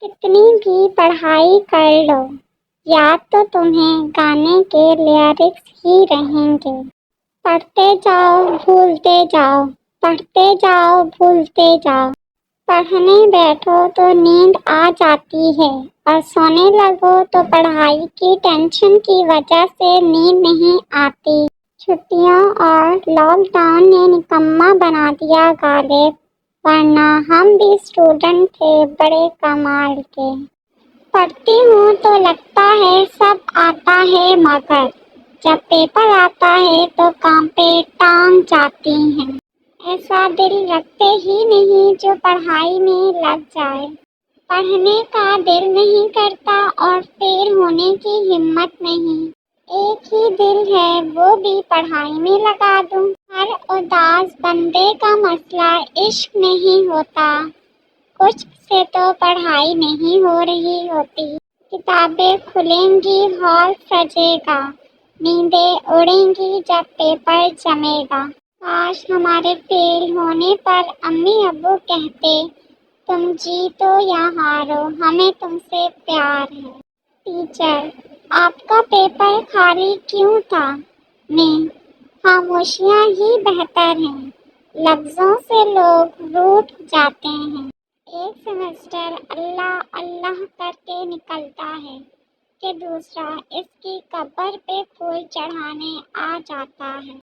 کتنی بھی پڑھائی کر لو، یاد تو تمہیں گانے کے لیرکس ہی رہیں گے۔ پڑھتے جاؤ بھولتے جاؤ، پڑھتے جاؤ بھولتے جاؤ۔ پڑھنے بیٹھو تو نیند آ جاتی ہے اور سونے لگو تو پڑھائی کی ٹینشن کی وجہ سے نیند نہیں آتی۔ چھٹیوں اور لاک ڈاؤن نے نکما بنا دیا غالب، ورنہ ہم بھی اسٹوڈنٹ تھے بڑے کمال کے۔ پڑھتی ہوں تو لگتا ہے سب آتا ہے مگر جب پیپر آتا ہے تو کانپے ٹانگ جاتی ہیں۔ ایسا دل رکھتے ہی نہیں جو پڑھائی میں لگ جائے۔ پڑھنے کا دل نہیں کرتا اور فیل ہونے کی ہمت نہیں۔ ایک ہی دل ہے وہ بھی پڑھائی میں لگا دوں۔ ہر اداس بندے کا مسئلہ عشق نہیں ہوتا، کچھ سے تو پڑھائی نہیں ہو رہی ہوتی۔ کتابیں کھلیں گی ہال سجے گا، نیندیں اڑیں گی جب پیپر جمے گا۔ کاش ہمارے فیل ہونے پر امی ابو کہتے تم جیتو یا ہارو ہمیں تم سے پیار ہے۔ ٹیچر آپ کا پیپر خالی کیوں تھا؟ میں خاموشیاں ہی بہتر ہیں، لفظوں سے لوگ روٹھ جاتے ہیں۔ ایک سیمسٹر اللہ اللہ کر کے نکلتا ہے کہ دوسرا اس کی قبر پہ پھول چڑھانے آ جاتا ہے۔